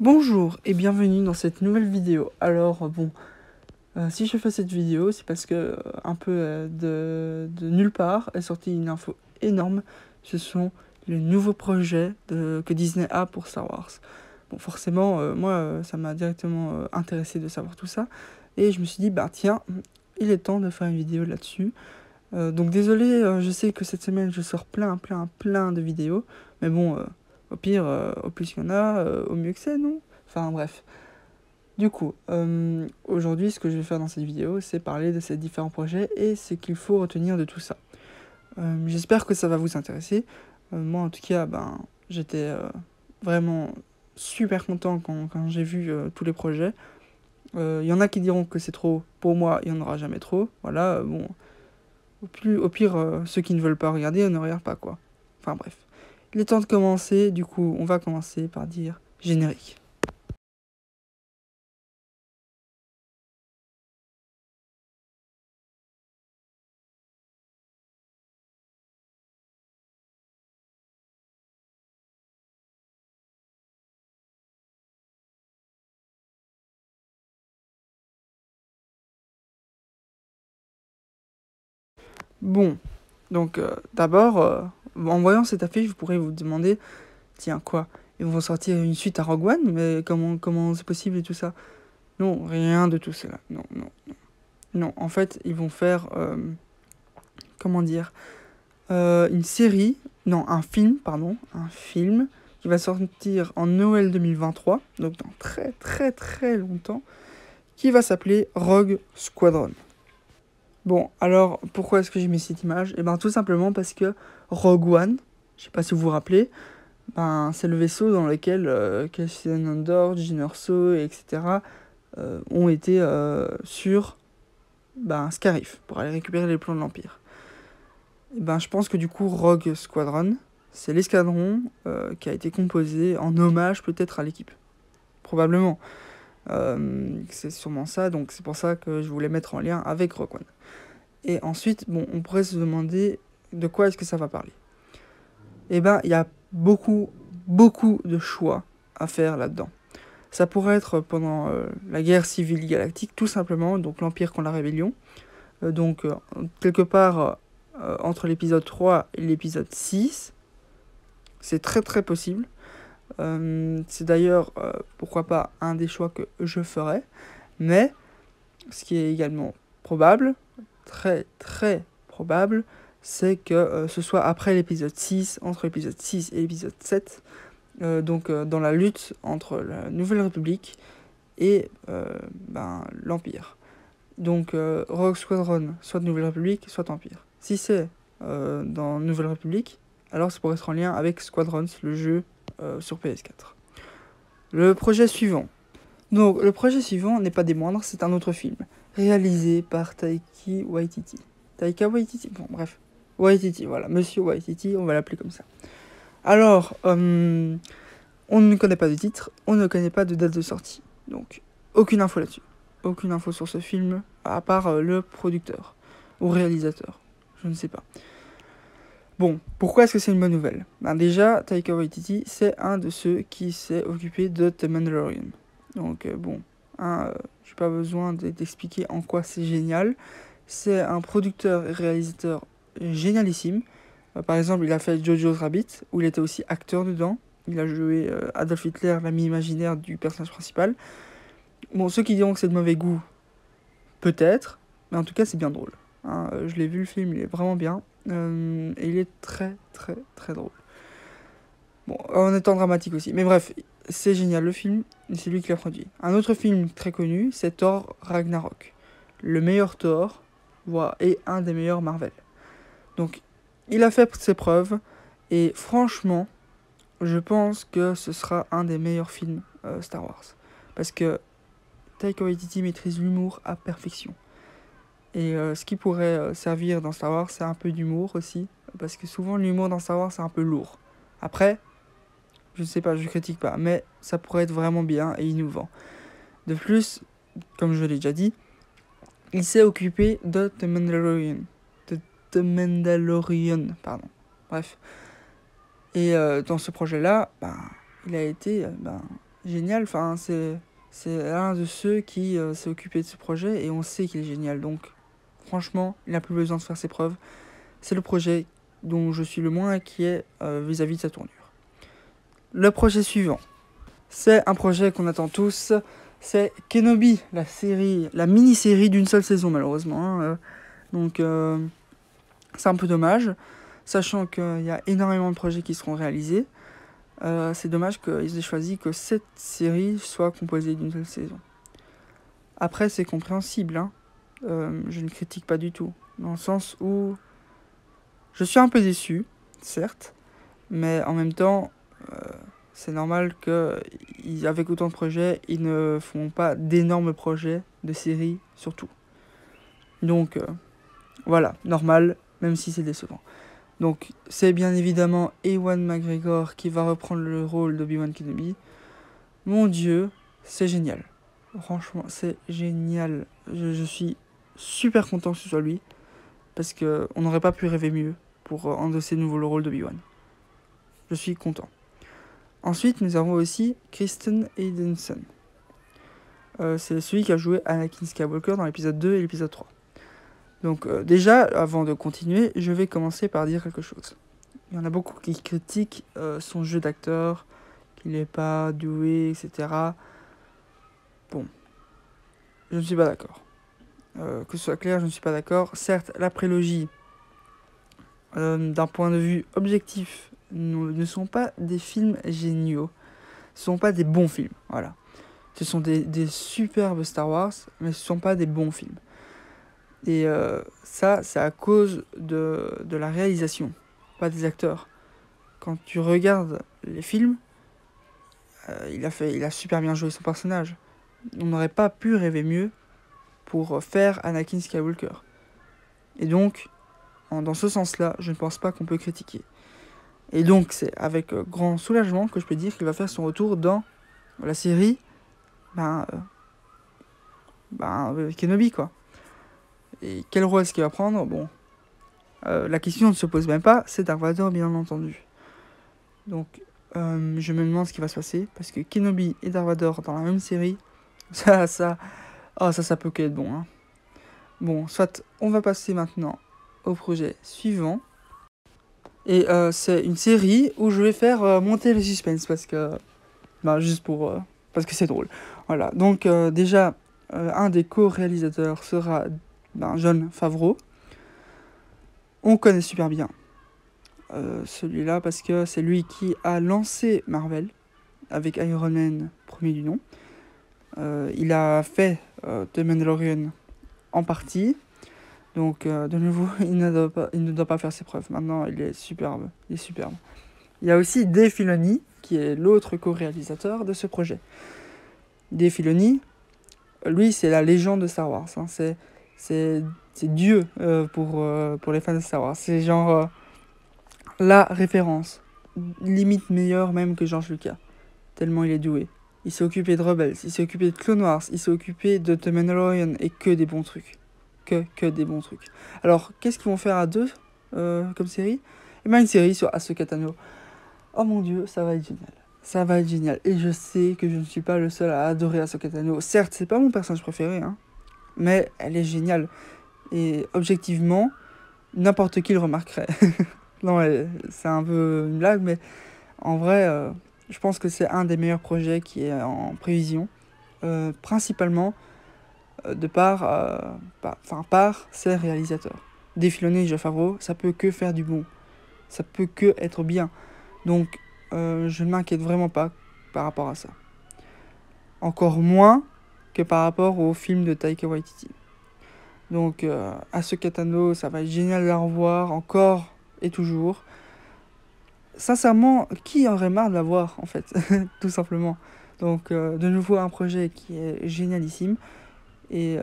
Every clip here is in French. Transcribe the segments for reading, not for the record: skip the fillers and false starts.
Bonjour et bienvenue dans cette nouvelle vidéo. Alors si je fais cette vidéo, c'est parce que un peu de nulle part est sortie une info énorme. Ce sont les nouveaux projets que Disney a pour Star Wars. Bon, forcément, moi, ça m'a directement intéressé de savoir tout ça. Et je me suis dit, bah tiens, il est temps de faire une vidéo là-dessus. Donc désolé, je sais que cette semaine, je sors plein de vidéos. Mais bon, au pire, au plus il y en a, au mieux que c'est, non? Enfin bref. Du coup, aujourd'hui, ce que je vais faire dans cette vidéo, c'est parler de ces différents projets et ce qu'il faut retenir de tout ça. J'espère que ça va vous intéresser. Moi, en tout cas, j'étais vraiment super content quand j'ai vu tous les projets. Il y en a qui diront que c'est trop. Pour moi, il n'y en aura jamais trop. Voilà, bon. Au pire, ceux qui ne veulent pas regarder, ne regardent pas, quoi. Enfin bref. Il est temps de commencer. Du coup, on va commencer par dire générique. Bon, donc d'abord, en voyant cette affiche, vous pourrez vous demander, tiens quoi, ils vont sortir une suite à Rogue One, mais comment c'est possible et tout ça? Non, rien de tout cela. Non, non, non. Non, en fait, ils vont faire, comment dire, une série, non, un film, pardon, un film qui va sortir en Noël 2023, donc dans très longtemps, qui va s'appeler Rogue Squadron. Bon, alors pourquoi est-ce que j'ai mis cette image? Eh ben tout simplement parce que Rogue One, je sais pas si vous vous rappelez, c'est le vaisseau dans lequel Cassian Andor, Jyn Erso, etc. Ont été sur Scarif pour aller récupérer les plans de l'Empire. Et je pense que du coup Rogue Squadron, c'est l'escadron qui a été composé en hommage peut-être à l'équipe. Probablement. C'est sûrement ça, donc c'est pour ça que je voulais mettre en lien avec Rogue One. Et ensuite, bon, on pourrait se demander de quoi est-ce que ça va parler. Eh ben, il y a beaucoup de choix à faire là-dedans. Ça pourrait être pendant la guerre civile galactique, tout simplement, donc l'Empire contre la Rébellion. Quelque part entre l'épisode 3 et l'épisode 6, c'est très possible. C'est d'ailleurs, pourquoi pas, un des choix que je ferais. Mais, ce qui est également probable, très probable, c'est que ce soit après l'épisode 6, entre l'épisode 6 et l'épisode 7, dans la lutte entre la Nouvelle République et l'Empire. Donc Rogue Squadron, soit Nouvelle République, soit Empire. Si c'est dans Nouvelle République, alors ça pourrait être en lien avec Squadrons, le jeu sur PS4. Le projet suivant. Donc le projet suivant n'est pas des moindres, c'est un autre film, réalisé par Taika Waititi. Taika Waititi, bon bref. Waititi, voilà, Monsieur Waititi, on va l'appeler comme ça. Alors, on ne connaît pas de titre, on ne connaît pas de date de sortie. Donc, aucune info là-dessus. Aucune info sur ce film, à part le producteur ou réalisateur. Je ne sais pas. Bon, pourquoi est-ce que c'est une bonne nouvelle? Déjà, Taika Waititi, c'est un de ceux qui s'est occupé de The Mandalorian. Donc, j'ai pas besoin d'expliquer en quoi c'est génial. C'est un producteur et réalisateur génialissime. Par exemple, il a fait Jojo's Rabbit, où il était aussi acteur dedans. Il a joué Adolf Hitler, l'ami imaginaire du personnage principal. Bon, ceux qui diront que c'est de mauvais goût, peut-être, mais en tout cas, c'est bien drôle. Je l'ai vu, le film, il est vraiment bien. Et il est très drôle. Bon, en étant dramatique aussi. Mais bref, c'est génial le film, et c'est lui qui l'a produit. Un autre film très connu, c'est Thor Ragnarok. Le meilleur Thor, et un des meilleurs Marvel. Donc, il a fait ses preuves, et franchement, je pense que ce sera un des meilleurs films Star Wars. Parce que Taika Waititi maîtrise l'humour à perfection. Et ce qui pourrait servir dans Star Wars, c'est un peu d'humour aussi. Parce que souvent, l'humour dans Star Wars, c'est un peu lourd. Après, je ne sais pas, je critique pas, mais ça pourrait être vraiment bien et innovant. De plus, comme je l'ai déjà dit, il s'est occupé de The Mandalorian. The Mandalorian, pardon. Bref. Et dans ce projet-là, il a été génial. Enfin, c'est l'un de ceux qui s'est occupé de ce projet et on sait qu'il est génial. Donc, franchement, il n'a plus besoin de faire ses preuves. C'est le projet dont je suis le moins inquiet vis-à-vis de sa tournure. Le projet suivant, c'est un projet qu'on attend tous. C'est Kenobi, la mini-série d'une seule saison malheureusement. Donc c'est un peu dommage, sachant qu'il y a énormément de projets qui seront réalisés. C'est dommage qu'ils aient choisi que cette série soit composée d'une seule saison. Après, c'est compréhensible, hein. Je ne critique pas du tout, dans le sens où je suis un peu déçu, certes, mais en même temps, c'est normal qu'avec autant de projets, ils ne font pas d'énormes projets de séries, surtout. Donc, voilà, normal, même si c'est décevant. Donc, c'est bien évidemment Ewan McGregor qui va reprendre le rôle d'Obi-Wan Kenobi. Mon Dieu, c'est génial. Franchement, c'est génial. Je suis super content que ce soit lui, parce qu'on n'aurait pas pu rêver mieux pour endosser de nouveau le rôle d'Obi-Wan. Je suis content. Ensuite, nous avons aussi Kristen Edenson. C'est celui qui a joué Anakin Skywalker dans l'épisode 2 et l'épisode 3. Donc déjà, avant de continuer, je vais commencer par dire quelque chose. Il y en a beaucoup qui critiquent son jeu d'acteur, qu'il n'est pas doué, etc. Bon, je ne suis pas d'accord. Que ce soit clair, je ne suis pas d'accord. Certes, la prélogie, d'un point de vue objectif, ne sont pas des films géniaux. Ce ne sont pas des bons films, voilà. Ce sont des superbes Star Wars, mais ce ne sont pas des bons films. Et ça, c'est à cause de la réalisation, pas des acteurs. Quand tu regardes les films, il a super bien joué son personnage. On n'aurait pas pu rêver mieux pour faire Anakin Skywalker. Et donc, dans ce sens-là, je ne pense pas qu'on peut critiquer. Et donc, c'est avec grand soulagement que je peux dire qu'il va faire son retour dans la série Kenobi, quoi. Et quel rôle est-ce qu'il va prendre ? Bon, la question ne se pose même pas, c'est Dark Vador, bien entendu. Donc, je me demande ce qui va se passer, parce que Kenobi et Dark Vador dans la même série, ça peut qu'être bon, hein. Bon, soit on va passer maintenant au projet suivant. Et c'est une série où je vais faire monter le suspense, parce que parce que c'est drôle. Voilà, donc déjà, un des co-réalisateurs sera Jon Favreau. On connaît super bien celui-là, parce que c'est lui qui a lancé Marvel, avec Iron Man, premier du nom. Il a fait The Mandalorian en partie. Donc, de nouveau, il ne doit pas faire ses preuves. Maintenant, il est superbe. Il y a aussi Dave Filoni, qui est l'autre co-réalisateur de ce projet. Dave Filoni, lui, c'est la légende de Star Wars. Hein. C'est Dieu pour les fans de Star Wars. C'est genre la référence. Limite meilleure même que George Lucas. Tellement il est doué. Il s'est occupé de Rebels, il s'est occupé de Clone Wars, il s'est occupé de The Mandalorian, et que des bons trucs. Que des bons trucs. Alors, qu'est-ce qu'ils vont faire à deux comme série ? Eh bien, une série sur Ahsoka Tano. Oh mon Dieu, ça va être génial. Ça va être génial. Et je sais que je ne suis pas le seul à adorer Ahsoka Tano. Certes, c'est pas mon personnage préféré, hein, mais elle est géniale. Et objectivement, n'importe qui le remarquerait. Non, c'est un peu une blague, mais en vrai, je pense que c'est un des meilleurs projets qui est en prévision. Principalement par ses réalisateurs. Dave Filoni et Jon Favreau, ça peut que faire du bon. Ça peut que être bien. Donc, je ne m'inquiète vraiment pas par rapport à ça. Encore moins que par rapport au film de Taika Waititi. Donc, Ahsoka Tano, ça va être génial de la revoir encore et toujours. Sincèrement, qui aurait marre de la voir, en fait, tout simplement. Donc, de nouveau, un projet qui est génialissime. Et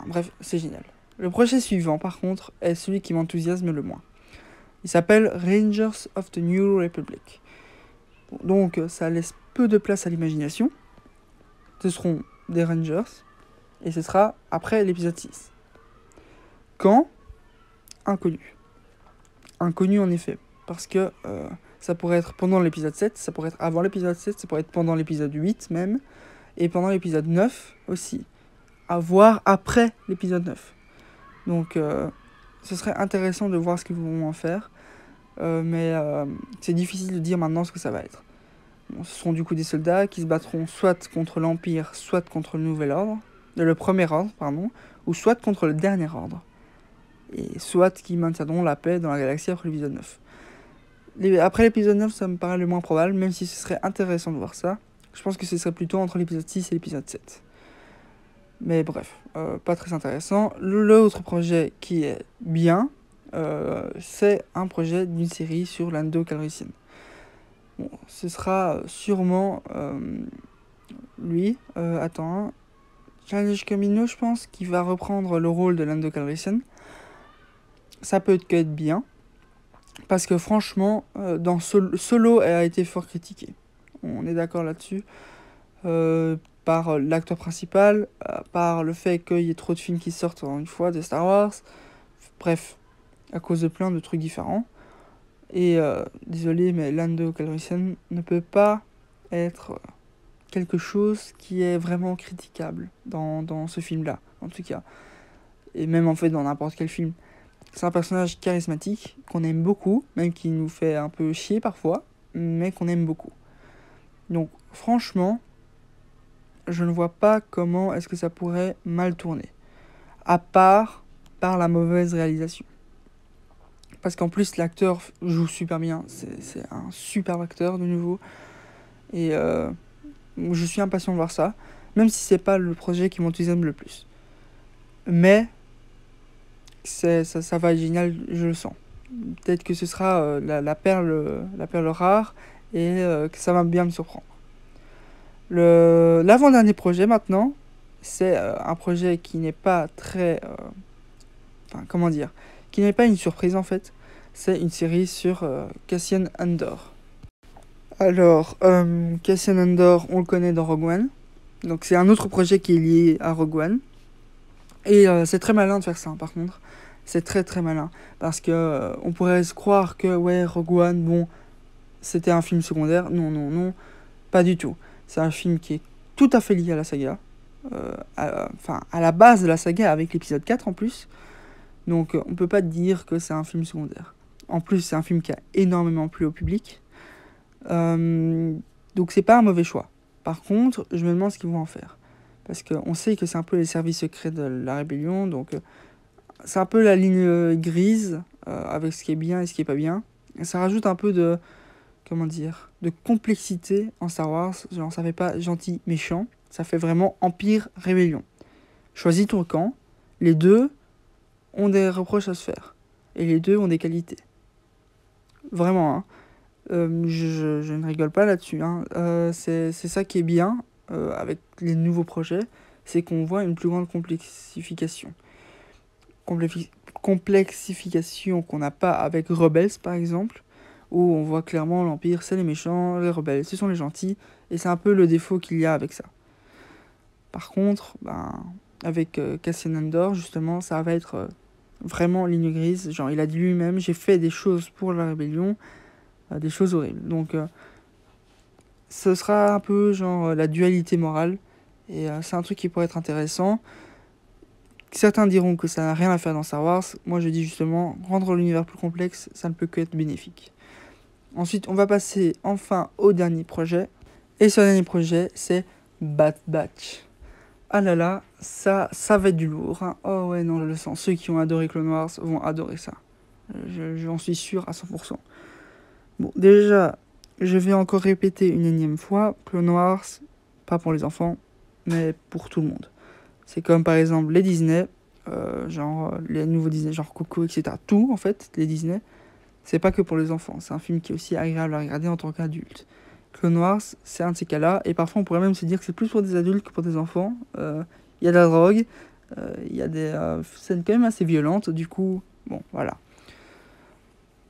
bref, c'est génial. Le projet suivant, par contre, est celui qui m'enthousiasme le moins. Il s'appelle Rangers of the New Republic. Donc, ça laisse peu de place à l'imagination. Ce seront des Rangers. Et ce sera après l'épisode 6. Quand ? Inconnu. Inconnu, en effet. Parce que ça pourrait être pendant l'épisode 7, ça pourrait être avant l'épisode 7, ça pourrait être pendant l'épisode 8 même, et pendant l'épisode 9 aussi, à voir après l'épisode 9. Donc ce serait intéressant de voir ce qu'ils vont en faire, mais c'est difficile de dire maintenant ce que ça va être. Bon, ce seront du coup des soldats qui se battront soit contre l'Empire, soit contre le Nouvel Ordre, le Premier Ordre, pardon, ou soit contre le Dernier Ordre. Et soit qui maintiendront la paix dans la galaxie après l'épisode 9. Après l'épisode 9, ça me paraît le moins probable, même si ce serait intéressant de voir ça. Je pense que ce serait plutôt entre l'épisode 6 et l'épisode 7. Mais bref, pas très intéressant. L'autre projet qui est bien, c'est un projet d'une série sur Lando Calrissian. Bon, ce sera sûrement lui, Childish Gambino, je pense, qui va reprendre le rôle de Lando Calrissian. Ça peut être bien, parce que franchement, dans Solo a été fort critiqué. On est d'accord là-dessus. Par l'acteur principal, par le fait qu'il y ait trop de films qui sortent en une fois de Star Wars. Bref, à cause de plein de trucs différents. Et désolé, mais Lando Calrissian ne peut pas être quelque chose qui est vraiment critiquable dans ce film-là, en tout cas. Et même en fait dans n'importe quel film. C'est un personnage charismatique, qu'on aime beaucoup, même qui nous fait un peu chier parfois, mais qu'on aime beaucoup. Donc franchement, je ne vois pas comment est-ce que ça pourrait mal tourner. À part par la mauvaise réalisation. Parce qu'en plus l'acteur joue super bien, c'est un super acteur de nouveau. Et je suis impatient de voir ça, même si c'est pas le projet qui m'enthousiasme le plus. Mais ça va être génial, je le sens. Peut-être que ce sera la perle rare et que ça va bien me surprendre. L'avant-dernier projet maintenant, c'est un projet qui n'est pas très... qui n'est pas une surprise en fait. C'est une série sur Cassian Andor. Alors, Cassian Andor, on le connaît dans Rogue One. Donc c'est un autre projet qui est lié à Rogue One. Et c'est très malin de faire ça, par contre. C'est très très malin. Parce que on pourrait se croire que, ouais, Rogue One, bon, c'était un film secondaire. Non, non, non, pas du tout. C'est un film qui est tout à fait lié à la saga. À la base de la saga, avec l'épisode 4 en plus. Donc on peut pas dire que c'est un film secondaire. En plus, c'est un film qui a énormément plu au public. Donc c'est pas un mauvais choix. Par contre, je me demande ce qu'ils vont en faire. Parce qu'on sait que c'est un peu les services secrets de la rébellion. Donc c'est un peu la ligne grise avec ce qui est bien et ce qui est pas bien. Et ça rajoute un peu de... de complexité en Star Wars. Genre ça fait pas gentil, méchant. Ça fait vraiment empire-rébellion. Choisis ton camp. Les deux ont des reproches à se faire. Et les deux ont des qualités. Vraiment, hein. Je ne rigole pas là-dessus. Hein. C'est ça qui est bien avec les nouveaux projets, c'est qu'on voit une plus grande complexification. Complexification qu'on n'a pas avec Rebels, par exemple, où on voit clairement l'Empire, c'est les méchants, les rebelles, ce sont les gentils, et c'est un peu le défaut qu'il y a avec ça. Par contre, avec Cassian Andor, justement, ça va être vraiment ligne grise. Genre, il a dit lui-même, j'ai fait des choses pour la rébellion, des choses horribles. Donc, ce sera un peu genre la dualité morale, et c'est un truc qui pourrait être intéressant. Certains diront que ça n'a rien à faire dans Star Wars. Moi, je dis justement, rendre l'univers plus complexe, ça ne peut que être bénéfique. Ensuite, on va passer enfin au dernier projet. Et ce dernier projet, c'est Bad Batch. Ah là là, ça va être du lourd. Hein. Oh ouais, non, je le sens. Ceux qui ont adoré Clone Wars vont adorer ça. J'en suis sûr à 100%. Bon, déjà, je vais encore répéter une énième fois. Clone Wars, pas pour les enfants, mais pour tout le monde. C'est comme par exemple les Disney, les nouveaux Disney, genre Coco, etc. Tout, en fait, les Disney, c'est pas que pour les enfants. C'est un film qui est aussi agréable à regarder en tant qu'adulte. Clone Wars, c'est un de ces cas-là. Et parfois, on pourrait même se dire que c'est plus pour des adultes que pour des enfants. Il y a de la drogue, il y a des scènes quand même assez violentes. Du coup, bon, voilà.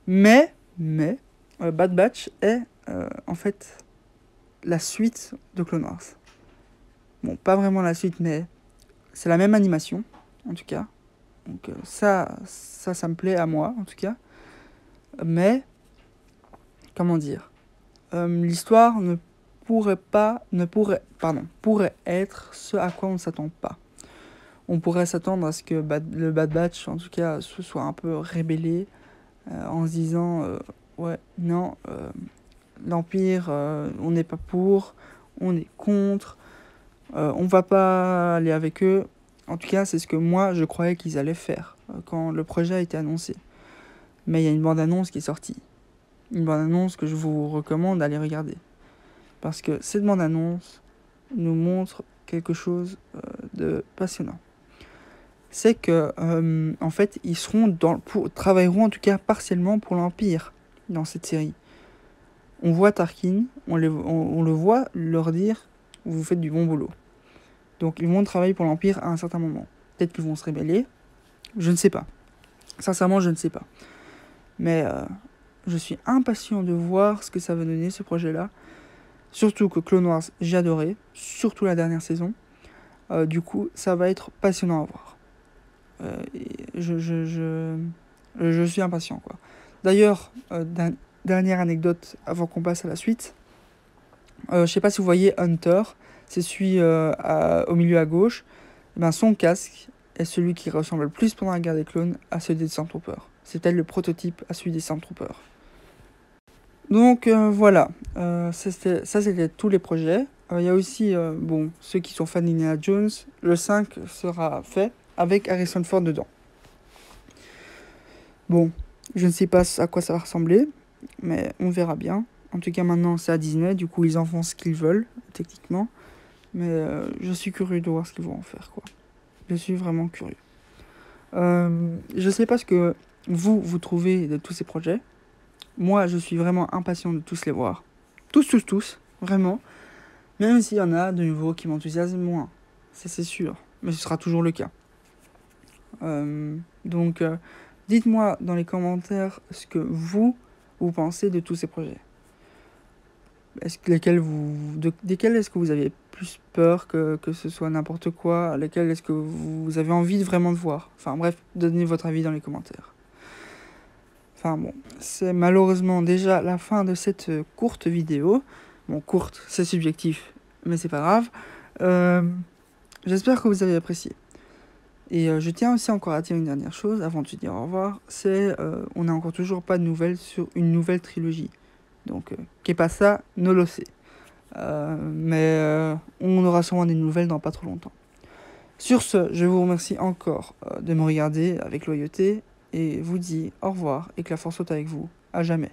Mais Bad Batch est en fait la suite de Clone Wars. Bon, pas vraiment la suite, mais c'est la même animation, en tout cas. Donc ça me plaît à moi, en tout cas. Mais comment dire, l'histoire pourrait être ce à quoi on ne s'attend pas. On pourrait s'attendre à ce que le Bad Batch, en tout cas, se soit un peu rébellé en se disant ouais, non, l'Empire, on n'est pas pour, on est contre, on va pas aller avec eux. En tout cas, c'est ce que moi, je croyais qu'ils allaient faire quand le projet a été annoncé. Mais il y a une bande-annonce qui est sortie. Une bande-annonce que je vous recommande d'aller regarder. Parce que cette bande-annonce nous montre quelque chose de passionnant. C'est que, en fait, ils travailleront en tout cas partiellement pour l'Empire dans cette série. On voit Tarkin, on le voit leur dire « vous faites du bon boulot ». Donc ils vont travailler pour l'Empire à un certain moment. Peut-être qu'ils vont se rébeller, je ne sais pas. Sincèrement, je ne sais pas. Mais je suis impatient de voir ce que ça va donner, ce projet-là. Surtout que Clone Wars, j'ai adoré, surtout la dernière saison. Du coup, ça va être passionnant à voir. Je suis impatient, quoi. D'ailleurs, dernière anecdote avant qu'on passe à la suite. Je sais pas si vous voyez Hunter, c'est celui au milieu à gauche. Et ben, son casque est celui qui ressemble le plus pendant la guerre des clones à celui des Stormtroopers. C'était le prototype à celui des Stormtroopers. Donc voilà, ça c'était tous les projets. Il y a aussi, ceux qui sont fans d'Indiana Jones, le 5 sera fait avec Harrison Ford dedans. Bon, je ne sais pas à quoi ça va ressembler, mais on verra bien. En tout cas, maintenant, c'est à Disney, du coup, ils en font ce qu'ils veulent, techniquement. Mais je suis curieux de voir ce qu'ils vont en faire, quoi. Je suis vraiment curieux. Je sais pas ce que vous trouvez de tous ces projets. Moi, je suis vraiment impatient de tous les voir. Tous, vraiment. Même s'il y en a de nouveaux qui m'enthousiasment moins. Ça, c'est sûr. Mais ce sera toujours le cas. Donc, dites-moi dans les commentaires ce que vous pensez de tous ces projets. Desquels est-ce que vous avez plus peur que ce soit n'importe quoi? Lesquels est-ce que vous avez envie vraiment de voir? Enfin bref, donnez votre avis dans les commentaires. Enfin bon, c'est malheureusement déjà la fin de cette courte vidéo. Bon, courte, c'est subjectif, mais c'est pas grave. J'espère que vous avez apprécié. Et je tiens aussi encore à dire une dernière chose avant de te dire au revoir. C'est on n'a encore toujours pas de nouvelles sur une nouvelle trilogie. Donc, qu'est pas ça, no lo sé. Mais on aura sûrement des nouvelles dans pas trop longtemps. Sur ce, je vous remercie encore de me regarder avec loyauté et vous dis au revoir et que la force soit avec vous. À jamais.